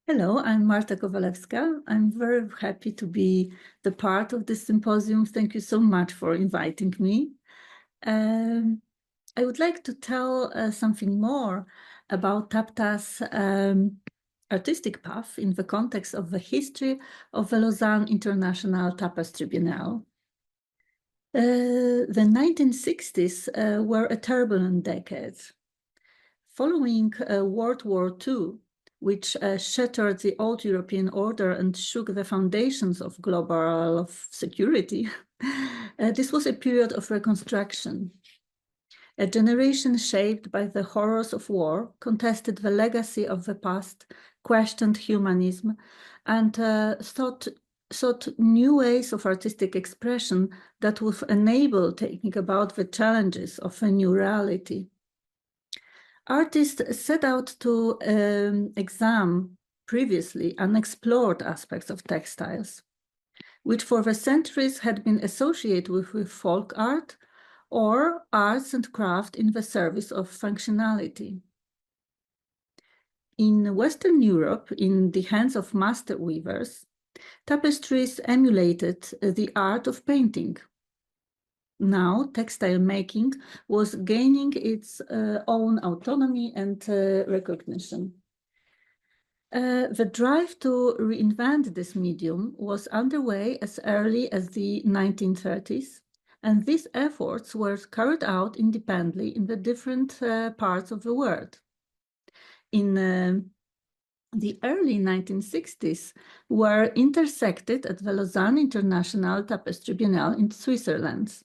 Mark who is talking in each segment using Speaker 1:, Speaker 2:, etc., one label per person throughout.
Speaker 1: Hello, I'm Marta Kowalewska. I'm very happy to be the part of this symposium. Thank you so much for inviting me. I would like to tell something more about Tapta's artistic path in the context of the history of the Lausanne International Tapestry Biennial. The 1960s were a turbulent decade. Following World War II, which shattered the old European order and shook the foundations of global security, this was a period of reconstruction. A generation shaped by the horrors of war contested the legacy of the past, questioned humanism, and sought new ways of artistic expression that would enable thinking about the challenges of a new reality. Artists set out to examine previously unexplored aspects of textiles, which for the centuries had been associated with folk art or arts and craft in the service of functionality. In Western Europe, in the hands of master weavers, tapestries emulated the art of painting. Now, textile making was gaining its own autonomy and recognition. The drive to reinvent this medium was underway as early as the 1930s, and these efforts were carried out independently in the different parts of the world. In the early 1960s were intersected at the Lausanne International Tapestry Biennial in Switzerland.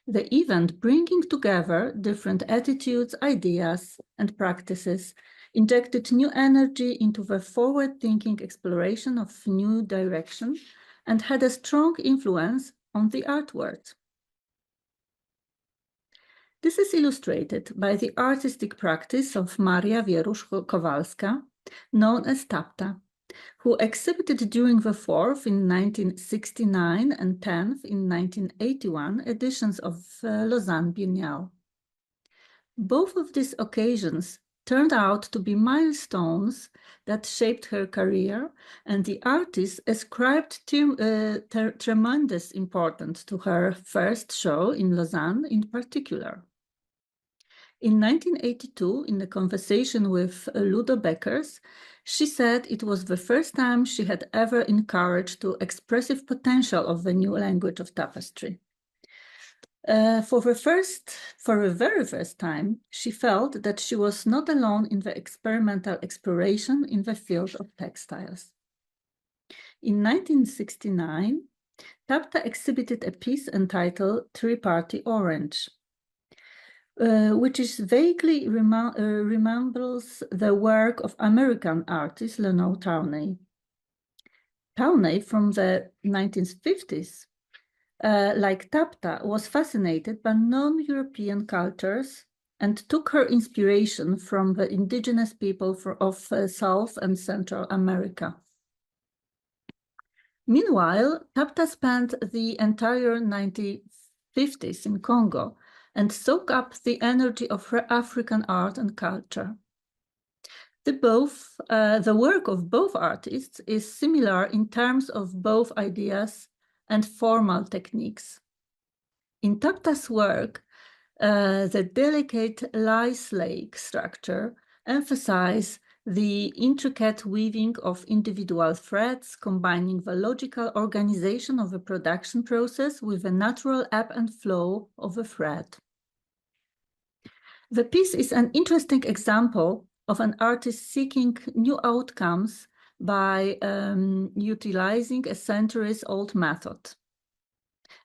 Speaker 1: The event bringing together different attitudes, ideas, and practices injected new energy into the forward-thinking exploration of new direction and had a strong influence on the art world. This is illustrated by the artistic practice of Maria Kowalewska, known as Tapta, who exhibited during the 4th in 1969 and 10th in 1981 editions of Lausanne Biennial. Both of these occasions turned out to be milestones that shaped her career, and the artist ascribed tremendous importance to her first show in Lausanne in particular. In 1982, in a conversation with Ludo Beckers, she said it was the first time she had ever encouraged the expressive potential of the new language of tapestry. For the very first time, she felt that she was not alone in the experimental exploration in the field of textiles. In 1969, Tapta exhibited a piece entitled Three-Party Orange, which is vaguely resembles the work of American artist Leno Tawney. Tawney, from the 1950s, like Tapta, was fascinated by non-European cultures and took her inspiration from the indigenous people of South and Central America. Meanwhile, Tapta spent the entire 1950s in Congo and soak up the energy of her African art and culture. The work of both artists is similar in terms of both ideas and formal techniques. In Tapta's work, the delicate lace-like structure emphasizes the intricate weaving of individual threads, combining the logical organization of the production process with the natural ebb and flow of the thread. The piece is an interesting example of an artist seeking new outcomes by utilizing a centuries-old method.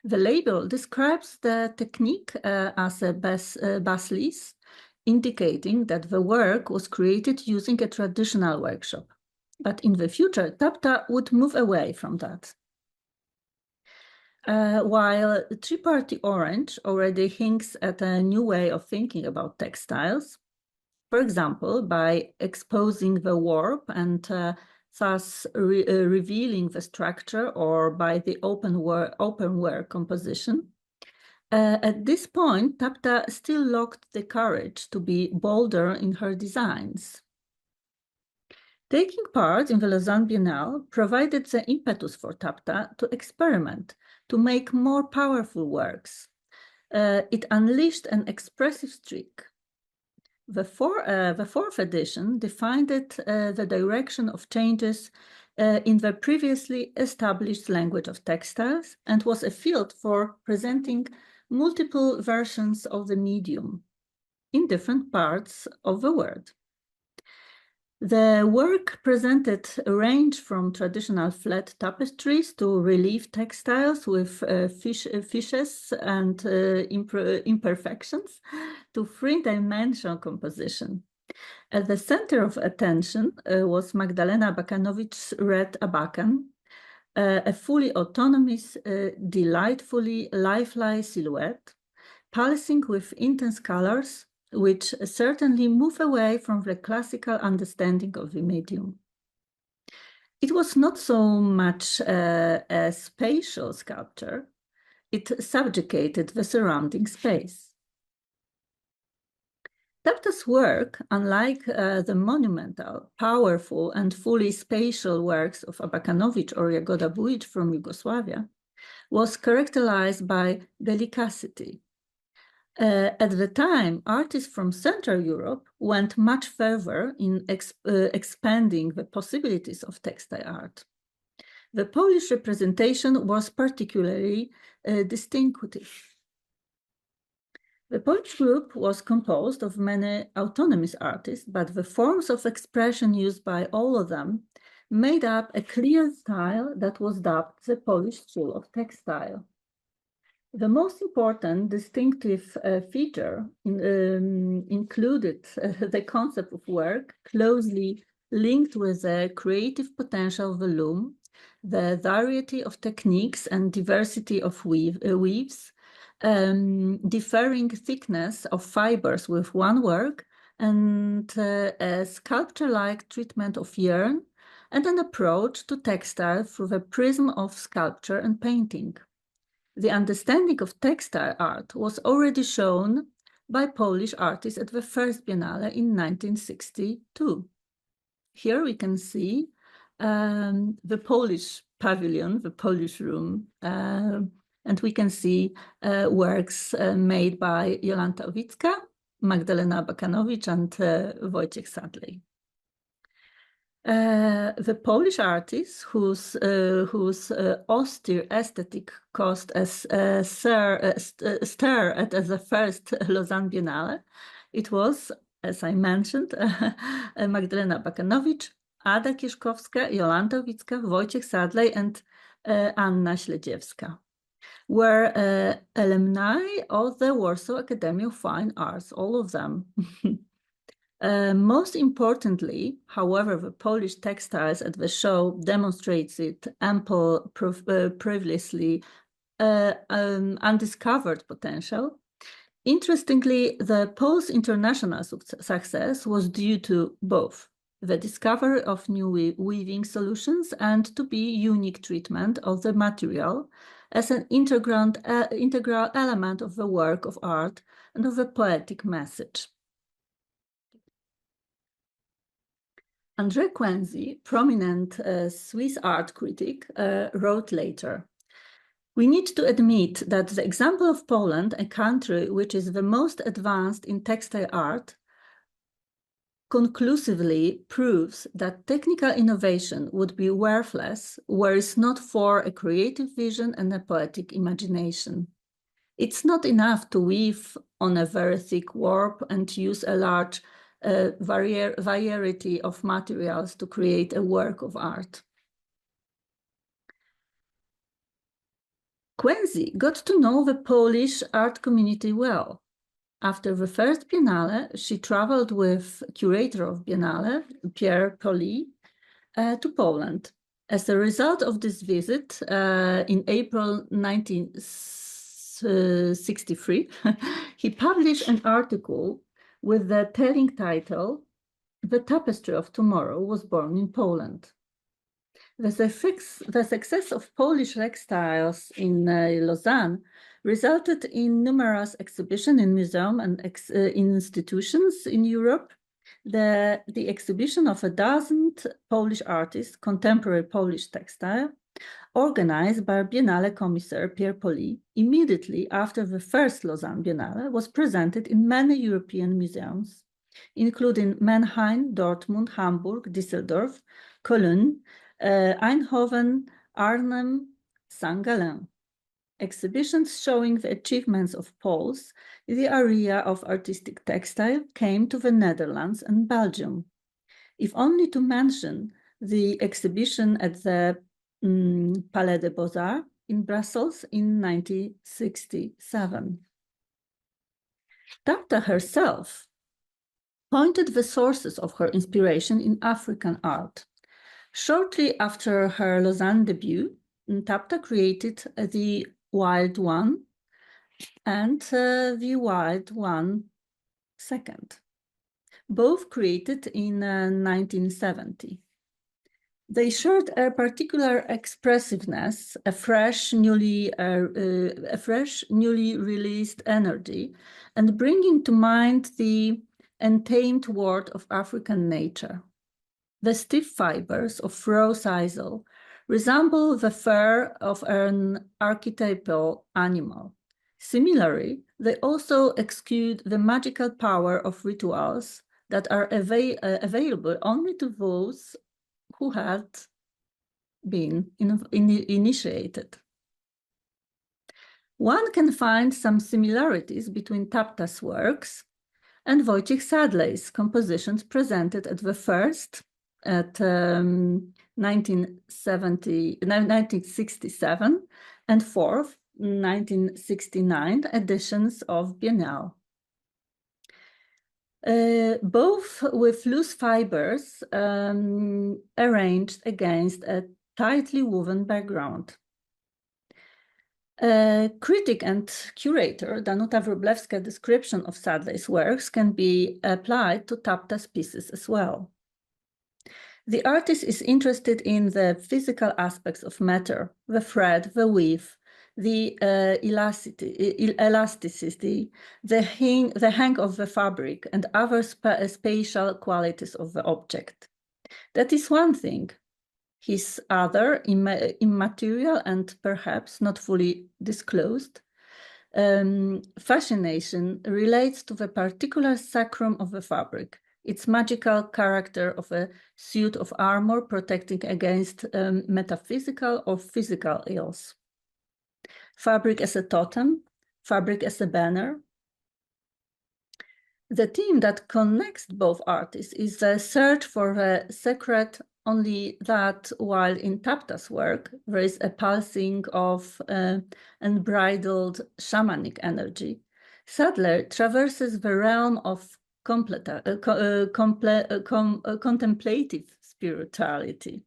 Speaker 1: The label describes the technique as a baslice, indicating that the work was created using a traditional workshop. But in the future, Tapta would move away from that. While Three-Party Orange already hints at a new way of thinking about textiles, for example, by exposing the warp and thus revealing the structure, or by the open-wear composition. At this point, Tapta still lacked the courage to be bolder in her designs. Taking part in the Lausanne Biennial provided the impetus for Tapta to experiment, to make more powerful works. It unleashed an expressive streak. The fourth edition defined the direction of changes in the previously established language of textiles and was a field for presenting multiple versions of the medium in different parts of the world. The work presented a range from traditional flat tapestries to relief textiles with fishes and imperfections to three-dimensional composition. At the center of attention was Magdalena Abakanowicz' Red Abakan, a fully autonomous, delightfully lifelike silhouette, pulsing with intense colors, which certainly move away from the classical understanding of the medium. It was not so much a spatial sculpture, it subjugated the surrounding space. Tapta's work, unlike the monumental, powerful, and fully spatial works of Abakanowicz or Jagoda Bujic from Yugoslavia, was characterized by delicacity. At the time, artists from Central Europe went much further in expanding the possibilities of textile art. The Polish representation was particularly distinctive. The Polish group was composed of many autonomous artists, but the forms of expression used by all of them made up a clear style that was dubbed the Polish school of textile. The most important distinctive feature included the concept of work closely linked with the creative potential of the loom, the variety of techniques and diversity of weaves, differing thickness of fibers with one work, and a sculpture-like treatment of yarn, and an approach to textile through the prism of sculpture and painting. The understanding of textile art was already shown by Polish artists at the first Biennale in 1962. Here we can see the Polish pavilion, the Polish room, and we can see works made by Jolanta Owicka, Magdalena Abakanowicz, and Wojciech Sadlej. The Polish artists whose austere aesthetic caused a stir at the first Lausanne Biennale, it was, as I mentioned, Magdalena Abakanowicz, Ada Kieszkowska, Jolanta Owicka, Wojciech Sadlej, and Anna Śledziewska were alumni of the Warsaw Academy of Fine Arts, all of them. Most importantly, however, the Polish textiles at the show demonstrates its ample, previously undiscovered potential. Interestingly, the Poles' international success was due to both the discovery of new weaving solutions and to be unique treatment of the material as an integral element of the work of art and of a poetic message. Andrzej Kłęzy, prominent Swiss art critic, wrote later, "We need to admit that the example of Poland, a country which is the most advanced in textile art, conclusively proves that technical innovation would be worthless were it not for a creative vision and a poetic imagination. It's not enough to weave on a very thick warp and use a large variety of materials to create a work of art." Kłęzy got to know the Polish art community well. After the first Biennale, she traveled with curator of Biennale, Pierre Poli, to Poland. As a result of this visit, in April 1963, he published an article with the telling title, "The Tapestry of Tomorrow was born in Poland." The success of Polish textiles in Lausanne resulted in numerous exhibitions in museums and institutions in Europe, The exhibition of a dozen Polish artists, contemporary Polish textile, organized by Biennale Commissaire Pierre Poli immediately after the first Lausanne Biennale, was presented in many European museums, including Mannheim, Dortmund, Hamburg, Düsseldorf, Cologne, Eindhoven, Arnhem, St. Gallen. Exhibitions showing the achievements of Poles in the area of artistic textile came to the Netherlands and Belgium. If only to mention the exhibition at the Palais des Beaux-Arts in Brussels in 1967. Tapta herself pointed the sources of her inspiration in African art. Shortly after her Lausanne debut, Tapta created the Wild One and the Wild One Second, both created in 1970. They shared a particular expressiveness, a fresh, newly released energy, and bringing to mind the untamed world of African nature. The stiff fibers of raw sisal resemble the fur of an archetypal animal. Similarly, they also exude the magical power of rituals that are available only to those who had been initiated. One can find some similarities between Tapta's works and Wojciech Sadley's compositions presented at the first, at 1967, and fourth, 1969 editions of Biennial. Both with loose fibers arranged against a tightly woven background. Critic and curator Danuta Wróblewska's description of Sadley's works can be applied to Tapta's pieces as well. The artist is interested in the physical aspects of matter, the thread, the weave, the elasticity, the hang of the fabric, and other spatial qualities of the object. That is one thing. His other, immaterial and perhaps not fully disclosed, fascination relates to the particular sacrum of the fabric, its magical character of a suit of armor protecting against metaphysical or physical ills. Fabric as a totem, fabric as a banner. The theme that connects both artists is the search for the sacred, only that while in Tapta's work there is a pulsing of unbridled shamanic energy, Sadler traverses the realm of contemplative spirituality.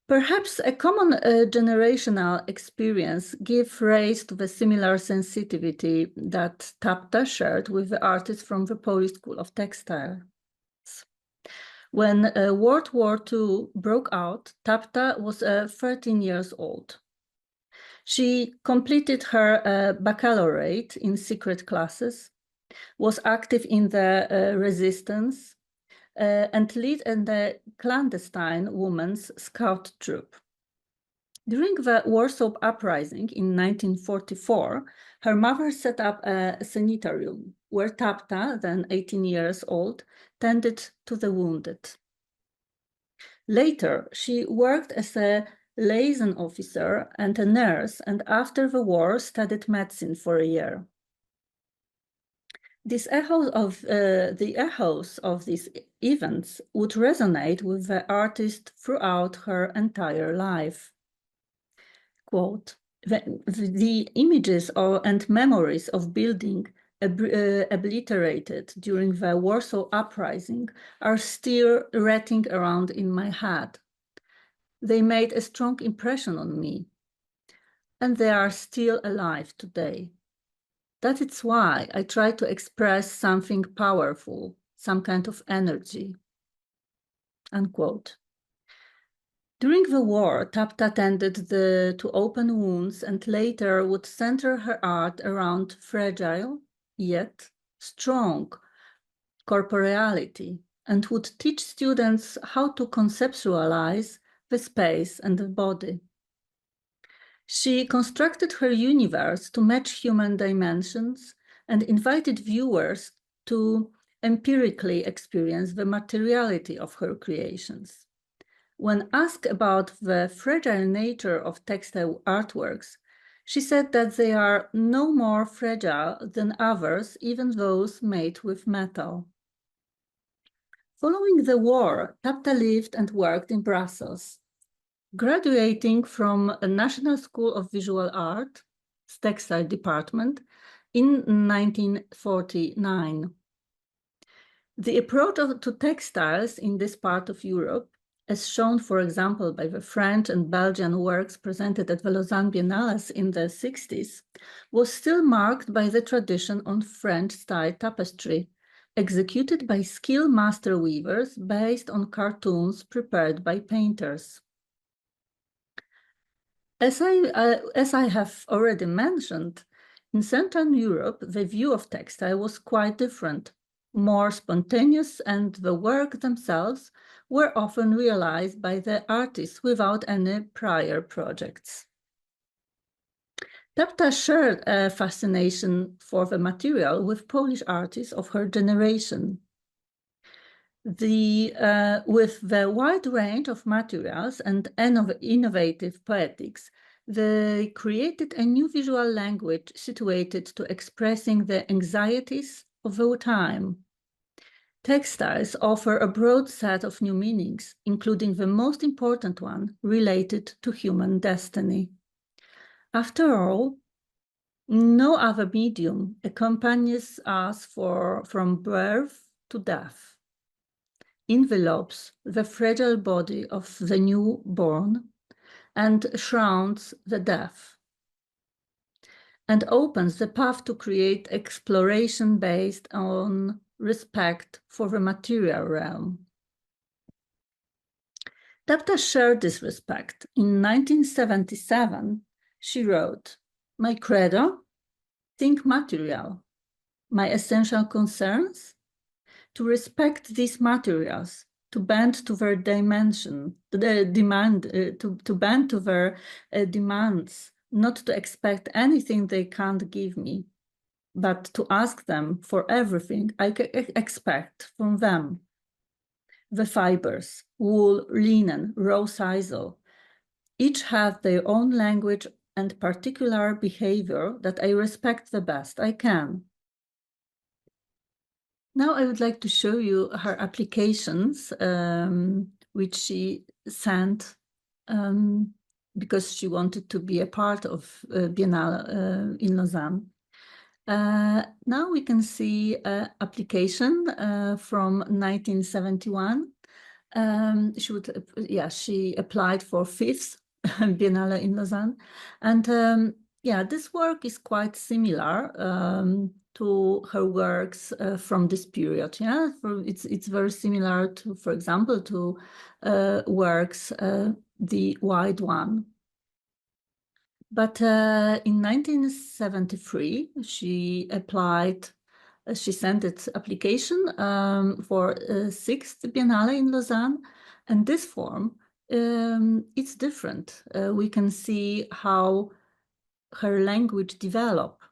Speaker 1: Perhaps a common generational experience gives rise to the similar sensitivity that Tapta shared with the artists from the Polish School of Textiles. When World War II broke out, Tapta was 13 years old. She completed her baccalaureate in secret classes, was active in the resistance, and led in the clandestine women's scout troop. During the Warsaw Uprising in 1944, her mother set up a sanitarium where Tapta, then 18 years old, tended to the wounded. Later, she worked as a liaison officer and a nurse, and after the war studied medicine for a year. The echoes of these events would resonate with the artist throughout her entire life. Quote, the images and memories of building obliterated during the Warsaw Uprising are still rattling around in my head. They made a strong impression on me, and they are still alive today. That is why I try to express something powerful, some kind of energy, unquote. During the war, Tapta tended to open wounds and later would center her art around fragile, yet strong corporeality, and would teach students how to conceptualize the space and the body. She constructed her universe to match human dimensions and invited viewers to empirically experience the materiality of her creations. When asked about the fragile nature of textile artworks, she said that they are no more fragile than others, even those made with metal. Following the war, Tapta lived and worked in Brussels. Graduating from a National School of Visual Art, textile department, in 1949. The approach to textiles in this part of Europe, as shown, for example, by the French and Belgian works presented at the Lausanne Biennale in the 60s, was still marked by the tradition on French-style tapestry, executed by skilled master weavers based on cartoons prepared by painters. As I have already mentioned, in Central Europe, the view of textile was quite different, more spontaneous, and the work themselves were often realized by the artists without any prior projects. Tapta shared a fascination for the material with Polish artists of her generation. With the wide range of materials and innovative poetics, they created a new visual language situated to expressing the anxieties of the time. Textiles offer a broad set of new meanings, including the most important one related to human destiny. After all, no other medium accompanies us from birth to death, envelopes the fragile body of the newborn, and shrouds the deaf, and opens the path to create exploration based on respect for the material realm. Tapta shared this respect. In 1977, she wrote, "My credo, think material. My essential concerns, to respect these materials, to bend to their dimension, to bend to their demands, not to expect anything they can't give me, but to ask them for everything I expect from them. The fibers, wool, linen, raw sisal, each have their own language and particular behavior that I respect the best I can." Now I would like to show you her applications, which she sent because she wanted to be a part of Biennale in Lausanne. Now we can see an application from 1971. She applied for 5th Biennale in Lausanne, and this work is quite similar to her works from this period. It's very similar to, for example, to works the white one. But in 1973, she sent its application for 6th Biennale in Lausanne, and this form, it's different. We can see how her language developed.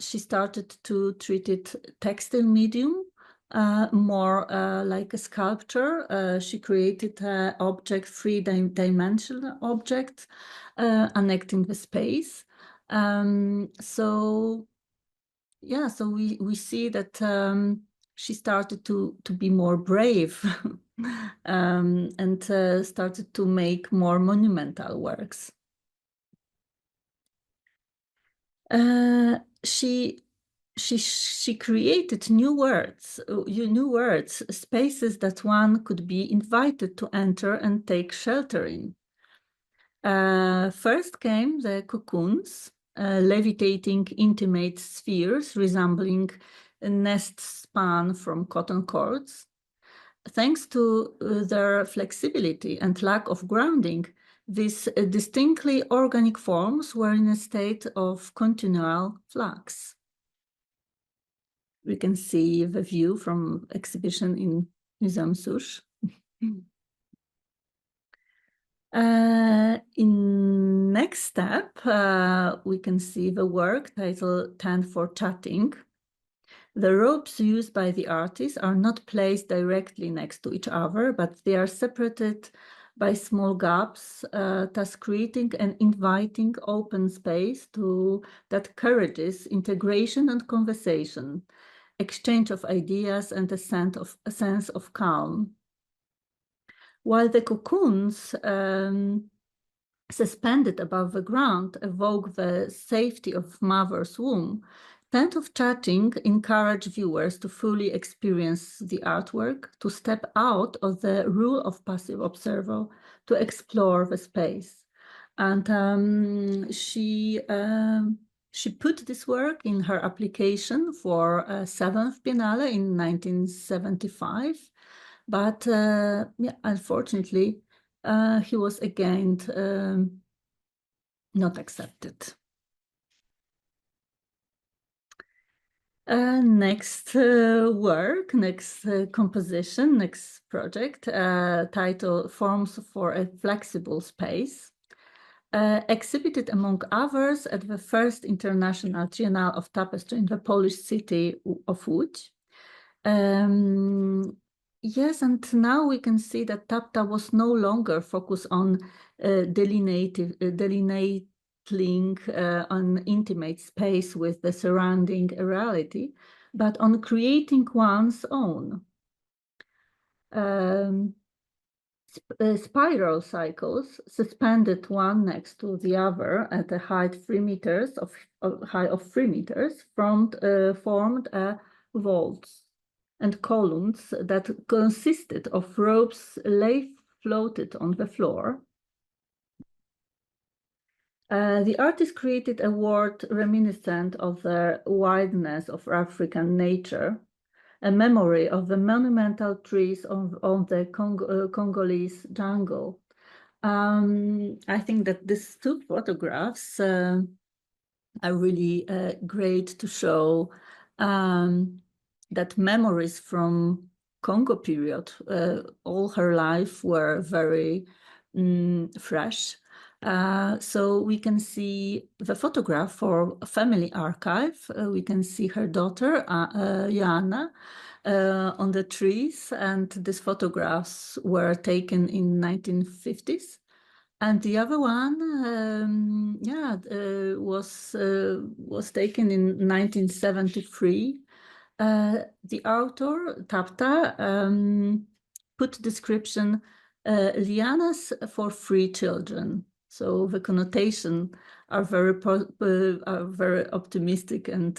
Speaker 1: She started to treat it textile medium, more like a sculpture. She created an object, three-dimensional object, connecting the space. So we see that she started to be more brave and started to make more monumental works. She created new words, spaces that one could be invited to enter and take shelter in. First came the cocoons, levitating intimate spheres resembling a nest spun from cotton cords. Thanks to their flexibility and lack of grounding, these distinctly organic forms were in a state of continual flux. we can see the view from exhibition in Museum Sush. In next step, we can see the work titled Tent for Chatting. The ropes used by the artist are not placed directly next to each other, but they are separated by small gaps, thus creating an inviting open space that encourages integration and conversation, exchange of ideas, and a sense of calm. While the cocoons suspended above the ground evoke the safety of mother's womb, Tent of Chatting encourage viewers to fully experience the artwork, to step out of the rule of passive observer, to explore the space. And she put this work in her application for a 7th Biennale in 1975, but yeah, unfortunately, he was again not accepted. Next work, next composition, next project, title Forms for a Flexible Space, exhibited among others at the first International Biennial of Tapestry in the Polish city of Łódź. Yes, and now we can see that Tapta was no longer focused on delineating on intimate space with the surrounding reality, but on creating one's own. Spiral cycles, suspended one next to the other at a height 3 meters of 3 meters, formed vaults and columns that consisted of ropes floated on the floor. The artist created a world reminiscent of the wildness of African nature, a memory of the monumental trees on the Congolese jungle. I think that these two photographs are really great to show that memories from Congo period, all her life were very fresh. So we can see the photograph for family archive. We can see her daughter, Joanna, on the trees, and these photographs were taken in 1950s. And the other one, was taken in 1973. The author, Tapta, put description, lianas for free children. So the connotation are very optimistic and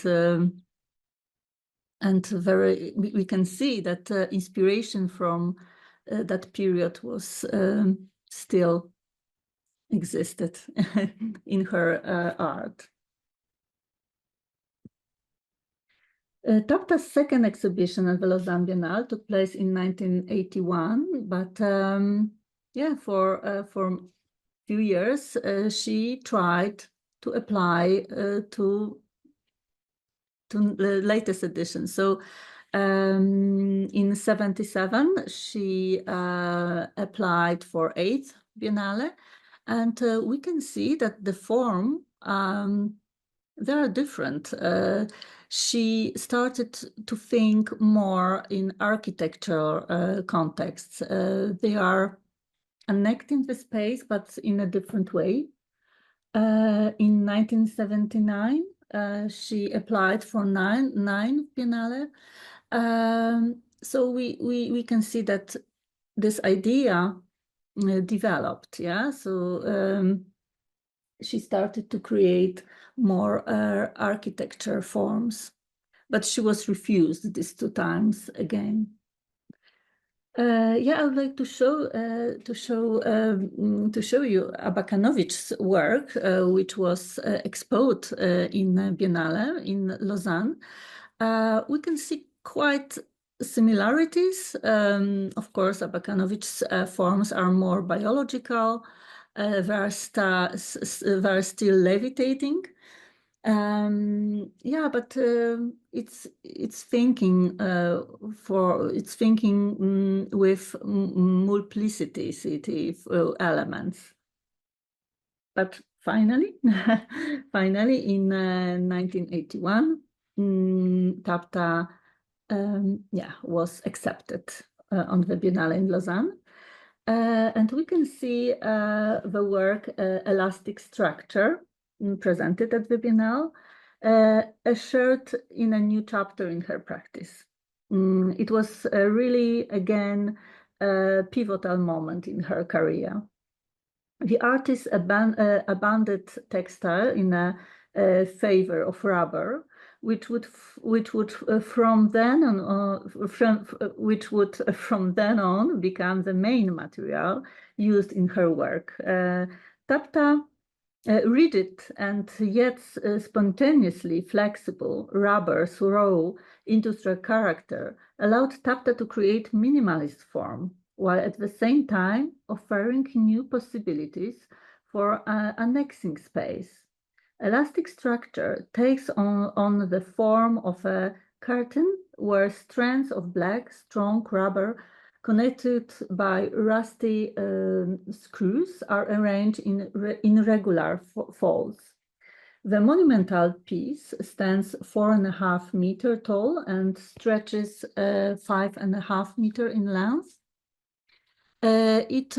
Speaker 1: very. We can see that inspiration from that period was still existed in her art. Tapta's second exhibition at the Lausanne Biennial took place in 1981, but yeah, for a few years she tried to apply to the latest edition. So in 77 she applied for 8th Biennale, and we can see that the form they are different. She started to think more in architectural contexts. They are connecting the space, but in a different way. In 1979, she applied for 9 Biennale. So we can see that this idea developed, yeah. So she started to create more architecture forms, but she was refused these 2 times again. Yeah, I would like to show you Abakanovich's work, which was exposed in Biennale in Lausanne. We can see quite similarities. Of course, Abakanovich's forms are more biological. They are still levitating. Yeah, but it's thinking with multiplicity elements. But finally, finally in 1981, Tapta was accepted on the Biennale in Lausanne. And we can see the work Elastic Structure presented at the Biennale, assured in a new chapter in her practice. It was really, again, a pivotal moment in her career. The artist abandoned textile in a favor of rubber, which would from then on become the main material used in her work. Tapta, rigid and yet spontaneously flexible rubber's raw industrial character allowed Tapta to create minimalist form, while at the same time offering new possibilities for annexing space. Elastic structure takes on the form of a curtain where strands of black, strong rubber connected by rusty screws are arranged in regular folds. The monumental piece stands 4.5 meters tall and stretches 5.5 meters in length. It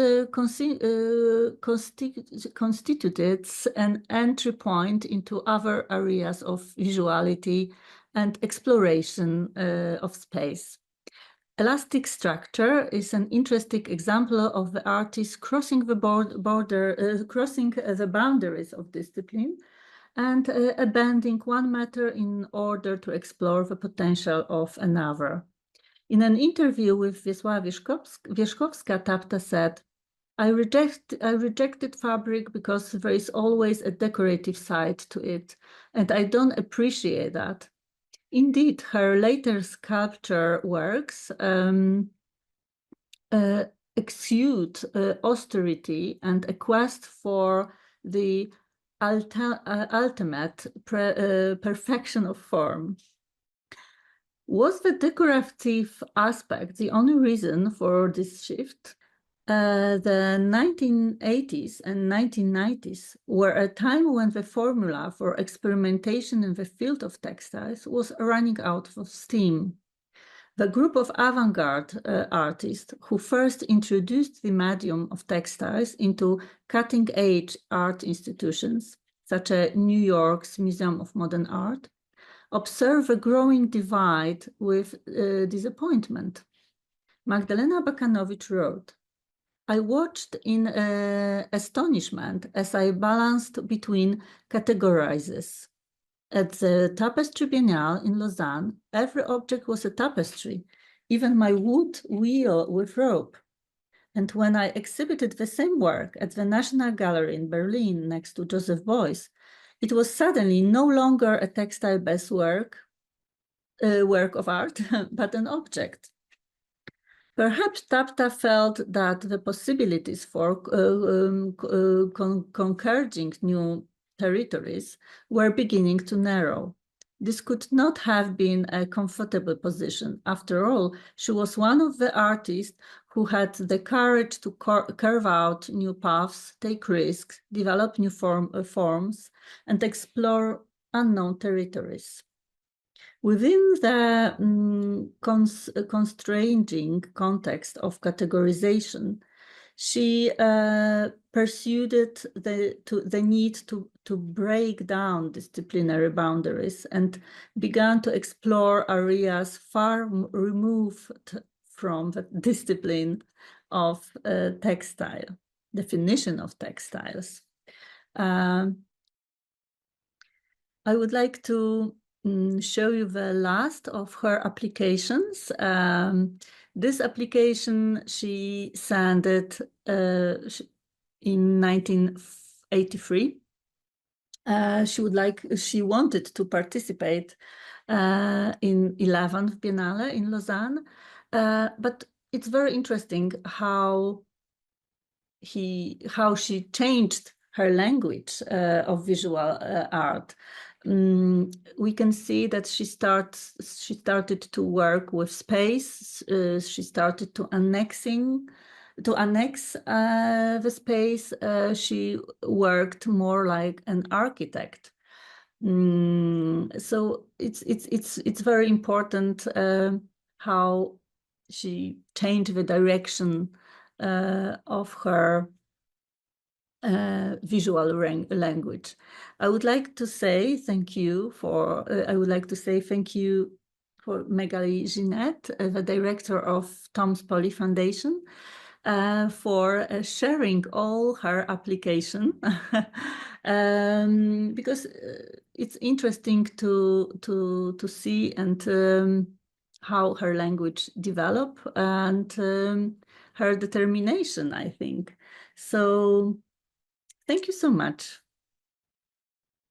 Speaker 1: constitutes an entry point into other areas of visuality and exploration of space. Elastic structure is an interesting example of the artist crossing the crossing the boundaries of discipline and abandoning one matter in order to explore the potential of another. In an interview with Wiesława Wierzchowska, Tapta said, I rejected fabric because there is always a decorative side to it, and I don't appreciate that. Indeed, her later sculpture works exude austerity and a quest for the ultimate perfection of form. Was the decorative aspect the only reason for this shift? The 1980s and 1990s were a time when the formula for experimentation in the field of textiles was running out of steam. The group of avant-garde artists who first introduced the medium of textiles into cutting-edge art institutions, such as New York's Museum of Modern Art, observe a growing divide with disappointment. Magdalena Bakanowicz wrote, I watched in astonishment as I balanced between categorizes. At the Tapestry Biennial in Lausanne, every object was a tapestry, even my wood wheel with rope. And when I exhibited the same work at the National Gallery in Berlin next to Joseph Beuys, it was suddenly no longer a textile-based work of art, but an object. Perhaps Tapta felt that the possibilities for conquering new territories were beginning to narrow. This could not have been a comfortable position. After all, she was one of the artists who had the courage to carve out new paths, take risks, develop new forms, and explore unknown territories. Within the constraining context of categorization, she pursued the need to break down disciplinary boundaries and began to explore areas far removed from the discipline of definition of textiles. I would like to show you the last of her applications. This application she sent it in 1983. She wanted to participate in 11th Biennale in Lausanne, but it's very interesting how she changed her language of visual art. we can see that she started to work with space. She started to annex the space. She worked more like an architect. So it's very important how she changed the direction of her visual language. I would like to say thank you for Megali Ginette, the director of Tom's Poly Foundation, for sharing all her application because it's interesting to see and how her language develop and her determination, I think. So thank you so much.